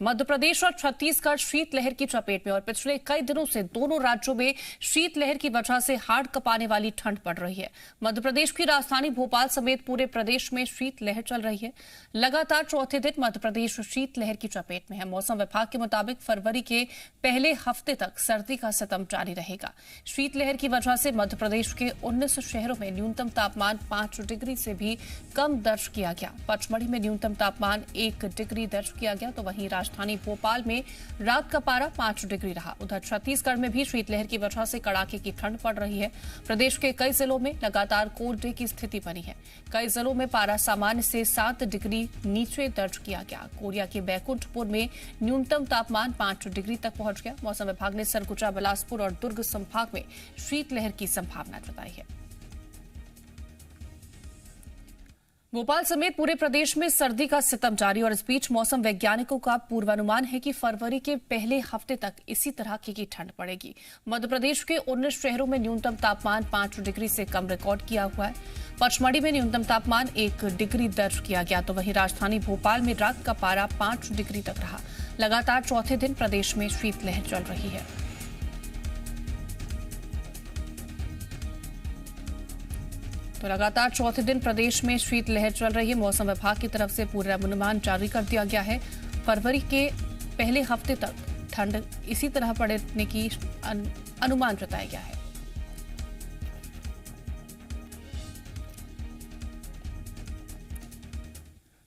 मध्य प्रदेश और छत्तीसगढ़ शीतलहर की चपेट में और पिछले कई दिनों से दोनों राज्यों में शीतलहर की वजह से हाड़ कंपाने वाली ठंड पड़ रही है। मध्य प्रदेश की राजधानी भोपाल समेत पूरे प्रदेश में शीतलहर चल रही है। लगातार चौथे दिन मध्य प्रदेश शीतलहर की चपेट में है। मौसम विभाग के मुताबिक फरवरी के पहले हफ्ते तक सर्दी का सितम जारी रहेगा। शीतलहर की वजह से मध्य प्रदेश के 19 शहरों में न्यूनतम तापमान 5 डिग्री से भी कम दर्ज किया गया। पचमढ़ी में न्यूनतम तापमान 1 डिग्री दर्ज किया गया, तो वहीं राजधानी भोपाल में रात का पारा 5 डिग्री रहा। उधर छत्तीसगढ़ में भी शीतलहर की वजह से कड़ाके की ठंड पड़ रही है। प्रदेश के कई जिलों में लगातार कोल्ड डे की स्थिति बनी है। कई जिलों में पारा सामान्य से 7 डिग्री नीचे दर्ज किया गया। कोरिया के बैकुंठपुर में न्यूनतम तापमान 5 डिग्री तक पहुंच गया। मौसम विभाग ने सरगुजा, बिलासपुर और दुर्ग संभाग में शीतलहर की संभावना जताई है। भोपाल समेत पूरे प्रदेश में सर्दी का सितम जारी और इस बीच मौसम वैज्ञानिकों का पूर्वानुमान है कि फरवरी के पहले हफ्ते तक इसी तरह की ठंड पड़ेगी। मध्य प्रदेश के 19 शहरों में न्यूनतम तापमान 5 डिग्री से कम रिकॉर्ड किया हुआ है। पचमढ़ी में न्यूनतम तापमान 1 डिग्री दर्ज किया गया, तो वहीं राजधानी भोपाल में रात का पारा 5 डिग्री तक रहा। लगातार चौथे दिन प्रदेश में शीतलहर चल रही है। तो लगातार चौथे दिन प्रदेश में शीतलहर चल रही है। मौसम विभाग की तरफ से पूर्वानुमान जारी कर दिया गया है। फरवरी के पहले हफ्ते तक ठंड इसी तरह पड़ने की अनुमान जताया गया है।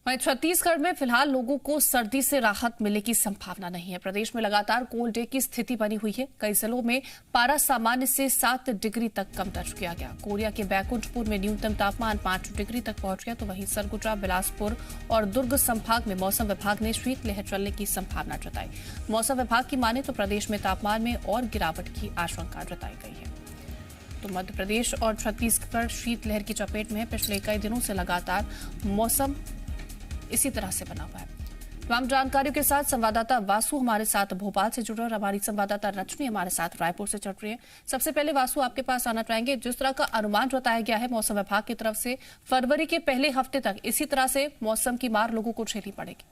वहीं छत्तीसगढ़ में फिलहाल लोगों को सर्दी से राहत मिलने की संभावना नहीं है। प्रदेश में लगातार कोल्ड डे की स्थिति बनी हुई है। कई जिलों में पारा सामान्य से 7 डिग्री तक कम दर्ज किया गया। कोरिया के बैकुंठपुर में न्यूनतम तापमान 5 डिग्री तक पहुंच गया, तो वहीं सरगुजा, बिलासपुर और दुर्ग संभाग में मौसम विभाग ने शीतलहर चलने की संभावना जताई। मौसम विभाग की माने तो प्रदेश में तापमान में और गिरावट की आशंका जताई गई है। तो मध्य प्रदेश और छत्तीसगढ़ शीतलहर की चपेट में है। पिछले कई दिनों से लगातार मौसम इसी तरह से बना हुआ है। तमाम जानकारियों के साथ संवाददाता वासु हमारे साथ भोपाल से जुड़े और हमारी संवाददाता रजनी हमारे साथ रायपुर से जुड़ रही है। सबसे पहले वासु, आपके पास आना चाहेंगे। जिस तरह का अनुमान जताया गया है मौसम विभाग की तरफ से, फरवरी के पहले हफ्ते तक इसी तरह से मौसम की मार लोगों को झेलनी पड़ेगी।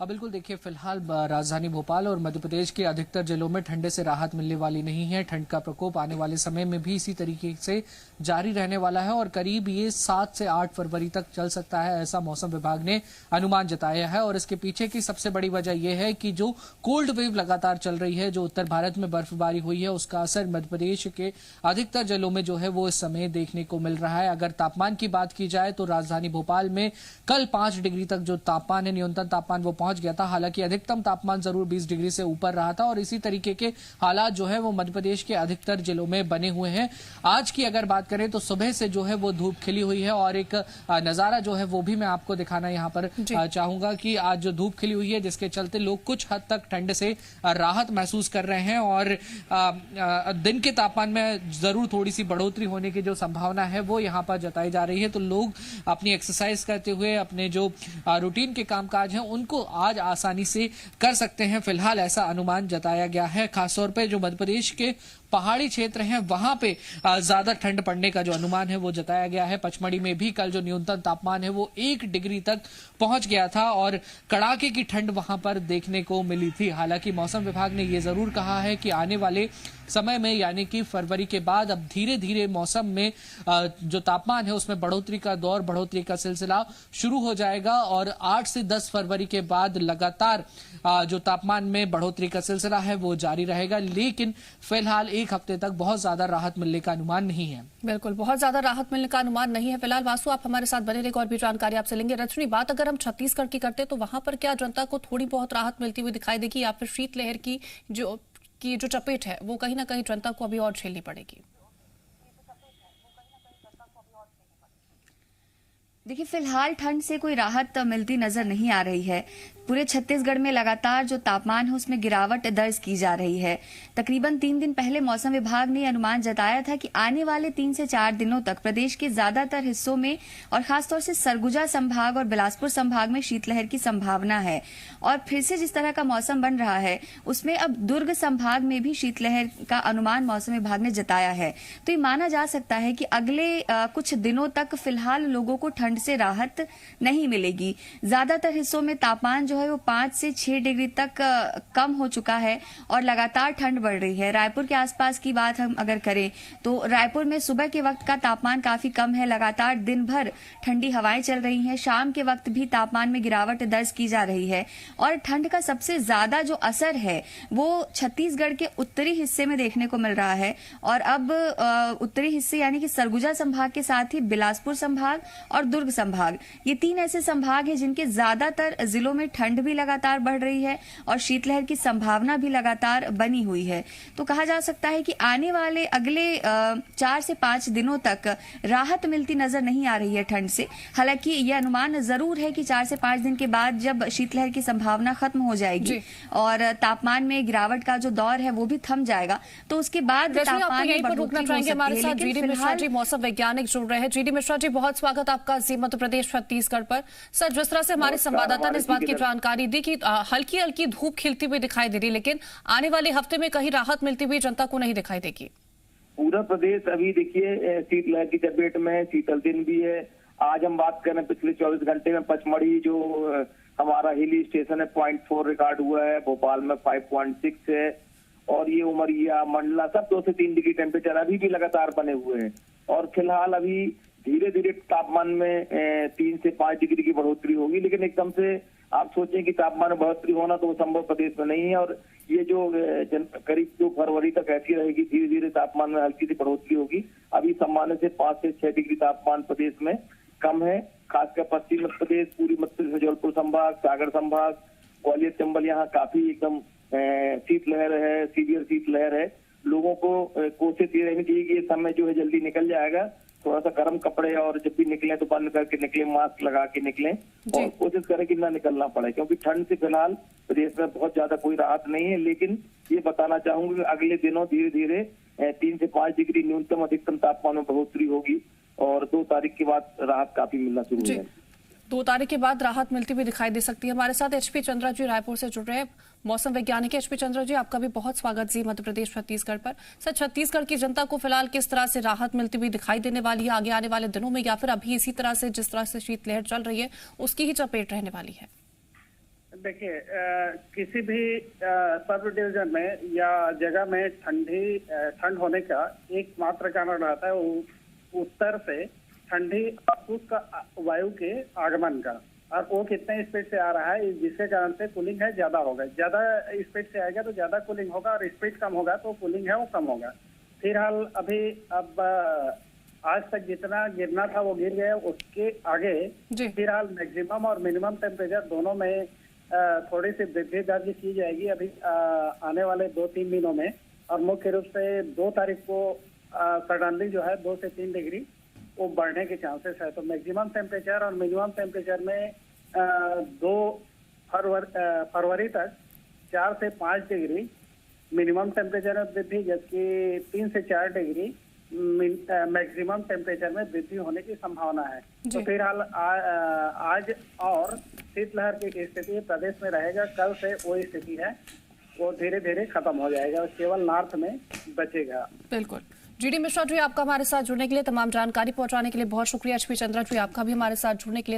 बिल्कुल, देखिए, फिलहाल राजधानी भोपाल और मध्य प्रदेश के अधिकतर जिलों में ठंडे से राहत मिलने वाली नहीं है। ठंड का प्रकोप आने वाले समय में भी इसी तरीके से जारी रहने वाला है और करीब ये 7 से 8 फरवरी तक चल सकता है, ऐसा मौसम विभाग ने अनुमान जताया है। और इसके पीछे की सबसे बड़ी वजह यह है कि जो कोल्ड वेव लगातार चल रही है, जो उत्तर भारत में बर्फबारी हुई है, उसका असर मध्य प्रदेश के अधिकतर जिलों में जो है वो इस समय देखने को मिल रहा है। अगर तापमान की बात की जाए तो राजधानी भोपाल में कल 5 डिग्री तक जो तापमान है, न्यूनतम तापमान, वो पहुंच गया था। हालांकि अधिकतम तापमान जरूर 20 डिग्री से ऊपर रहा था और इसी तरीके के हालात जो है वो मध्य प्रदेश के अधिकतर जिलों में बने हुए हैं। आज की अगर बात करें तो सुबह से जो है वो धूप खिली हुई है और एक नजारा जो है वो भी मैं आपको दिखाना यहाँ पर चाहूंगा कि आज जो धूप खिली हुई है, जिसके चलते लोग कुछ हद तक ठंड से राहत महसूस कर रहे हैं और दिन के तापमान में जरूर थोड़ी सी बढ़ोतरी होने की जो संभावना है वो यहाँ पर जताई जा रही है। तो लोग अपनी एक्सरसाइज करते हुए अपने जो रूटीन के कामकाज हैं उनको आज आसानी से कर सकते हैं। फिलहाल ऐसा अनुमान जताया गया है। खासतौर पे जो मध्य प्रदेश के पहाड़ी क्षेत्र हैं वहां पे ज्यादा ठंड पड़ने का जो अनुमान है वो जताया गया है। पचमढ़ी में भी कल जो न्यूनतम तापमान है वो 1 डिग्री तक पहुंच गया था और कड़ाके की ठंड वहां पर देखने को मिली थी। हालांकि मौसम विभाग ने ये जरूर कहा है कि आने वाले समय में, यानी कि फरवरी के बाद, अब धीरे धीरे मौसम में जो तापमान है उसमें बढ़ोतरी का सिलसिला शुरू हो जाएगा और 8 से 10 फरवरी के बाद लगातार जो तापमान में बढ़ोतरी का सिलसिला है वो जारी रहेगा। लेकिन फिलहाल 1 हफ्ते तक बहुत ज्यादा राहत मिलने का अनुमान नहीं है। बिल्कुल, बहुत ज्यादा राहत मिलने का अनुमान नहीं है फिलहाल। वासु, आप हमारे साथ बने रहेंगे और भी जानकारी आपसे लेंगे। रजनी, बात अगर हम छत्तीसगढ़ की करते तो वहां पर क्या जनता को थोड़ी बहुत राहत मिलती हुई दिखाई देगी या फिर शीतलहर की जो चपेट है वो कहीं ना कहीं जनता को अभी और झेलनी पड़ेगी? देखिए, फिलहाल ठंड से कोई राहत मिलती नजर नहीं आ रही है। पूरे छत्तीसगढ़ में लगातार जो तापमान है उसमें गिरावट दर्ज की जा रही है। तकरीबन 3 दिन पहले मौसम विभाग ने अनुमान जताया था कि आने वाले 3 से 4 दिनों तक प्रदेश के ज्यादातर हिस्सों में और खासतौर से सरगुजा संभाग और बिलासपुर संभाग में शीतलहर की संभावना है। और फिर से जिस तरह का मौसम बन रहा है उसमें अब दुर्ग संभाग में भी शीतलहर का अनुमान मौसम विभाग ने जताया है। तो ये माना जा सकता है कि अगले कुछ दिनों तक फिलहाल लोगों को ठंड से राहत नहीं मिलेगी। ज्यादातर हिस्सों में तापमान जो है वो 5 से 6 डिग्री तक कम हो चुका है और लगातार ठंड बढ़ रही है। रायपुर के आसपास की बात हम अगर करें तो रायपुर में सुबह के वक्त का तापमान काफी कम है, लगातार दिन भर ठंडी हवाएं चल रही हैं। शाम के वक्त भी तापमान में गिरावट दर्ज की जा रही है और ठंड का सबसे ज्यादा जो असर है वो छत्तीसगढ़ के उत्तरी हिस्से में देखने को मिल रहा है। और अब उत्तरी हिस्से यानी कि सरगुजा संभाग के साथ ही बिलासपुर संभाग और दुर्ग संभाग, ये 3 ऐसे संभाग हैं जिनके ज्यादातर जिलों में ठंड भी लगातार बढ़ रही है और शीतलहर की संभावना भी लगातार बनी हुई है। तो कहा जा सकता है कि आने वाले अगले 4 से 5 दिनों तक राहत मिलती नजर नहीं आ रही है ठंड से। हालांकि यह अनुमान जरूर है कि 4 से 5 दिन के बाद जब शीतलहर की संभावना खत्म हो जाएगी और तापमान में गिरावट का जो दौर है वो भी थम जाएगा तो उसके बाद तापमान में रुकना चाहेंगे। हमारे साथ जीडी मिश्रा जी मौसम वैज्ञानिक जुड़ रहे हैं। जीडी मिश्रा जी, बहुत स्वागत आपका जी मध्य प्रदेश छत्तीसगढ़ पर। सर, जिस तरह से हमारे संवाददाता ने इस बात की जानकारी दी कि हल्की हल्की धूप खिलती हुई दिखाई दे रही, लेकिन आने वाले हफ्ते में कहीं राहत मिलती हुई जनता को नहीं दिखाई देगी। पूरा प्रदेश अभी देखिए शीतलहर की चपेट में, शीतल दिन भी है। आज हम बात करें पिछले 24 घंटे में पचमढ़ी जो हमारा हिली स्टेशन है 0.4 रिकॉर्ड हुआ है, भोपाल में 5.6 है और ये उमरिया मंडला सब 2 से 3 डिग्री टेम्परेचर अभी भी लगातार बने हुए हैं। और फिलहाल अभी धीरे धीरे तापमान में 3 से 5 डिग्री की बढ़ोतरी होगी, लेकिन एकदम से आप सोचें कि तापमान में बढ़ोतरी होना तो संभव प्रदेश में नहीं है। और ये जो करीब 2 फरवरी तक ऐसी रहेगी, धीरे धीरे तापमान में हल्की सी बढ़ोतरी होगी। अभी सामान्य से 5 से 6 डिग्री तापमान प्रदेश में कम है, खासकर पश्चिम मध्य प्रदेश, पूरी मध्य प्रदेश, जबलपुर संभाग, सागर संभाग, ग्वालियर चंबल, यहाँ काफी एकदम शीतलहर है, सीवियर शीतलहर है। लोगों को कोशिश ये रहनी चाहिए कि ये समय जो है जल्दी निकल जाएगा। थोड़ा सा गर्म कपड़े और जब भी निकले तो बंद करके निकले, मास्क लगा के निकलें और कोशिश करें कि ना निकलना पड़े, क्योंकि ठंड से फिलहाल प्रदेश में बहुत ज्यादा कोई राहत नहीं है। लेकिन ये बताना चाहूंगा कि अगले दिनों धीरे धीरे 3 से 5 डिग्री न्यूनतम अधिकतम तापमान में बढ़ोतरी होगी और 2 तारीख के बाद राहत काफी मिलना शुरू हो जाएगी। 2 तारीख के बाद राहत मिलती हुई दिखाई दे सकती है। हमारे साथ एचपी चंद्रा जी रायपुर से जुड़ रहे हैं, मौसम वैज्ञानिक। एचपी चंद्रा जी, आपका भी बहुत स्वागत जी मध्य प्रदेश छत्तीसगढ़ पर। सर, छत्तीसगढ़ की जनता को फिलहाल किस तरह से राहत मिलती हुई दिखाई देने वाली है आगे आने वाले दिनों में, या फिर अभी इसी तरह से जिस तरह से शीतलहर चल रही है उसकी ही चपेट रहने वाली है? देखिए, किसी भी सब डिवीजन में या जगह में ठंड होने का एकमात्र कारण रहता है वो उत्तर से ठंडी का वायु के आगमन का, और वो कितने स्पीड से आ रहा है जिसके कारण से कूलिंग है ज्यादा होगा। ज्यादा स्पीड से आएगा तो ज्यादा कूलिंग होगा और स्पीड कम होगा तो कूलिंग है वो कम होगा। फिलहाल अभी अब आज तक जितना गिरना था वो गिर गया, उसके आगे फिलहाल मैक्सिमम और मिनिमम टेम्परेचर दोनों में थोड़ी सी वृद्धि दर्ज की जाएगी अभी आने वाले 2-3 दिनों में। और मुख्य रूप से 2 तारीख को सडनली जो है 2 से 3 डिग्री वो बढ़ने के चांसेस है। तो मैक्सिमम टेम्परेचर और मिनिमम टेम्परेचर में 2 फरवरी तक 4 से 5 डिग्री मिनिमम टेम्परेचर में वृद्धि, जबकि 3 से 4 डिग्री मैक्सिमम टेम्परेचर में वृद्धि होने की संभावना है। तो फिलहाल आज और शीतलहर की स्थिति प्रदेश में रहेगा। कल से वो स्थिति है वो धीरे धीरे खत्म हो जाएगा और केवल नॉर्थ में बचेगा। बिल्कुल। जीडी मिश्रा जी, आपका हमारे साथ जुड़ने के लिए, तमाम जानकारी पहुंचाने के लिए बहुत शुक्रिया। एचपी चंद्रा जी, आपका भी हमारे साथ जुड़ने के लिए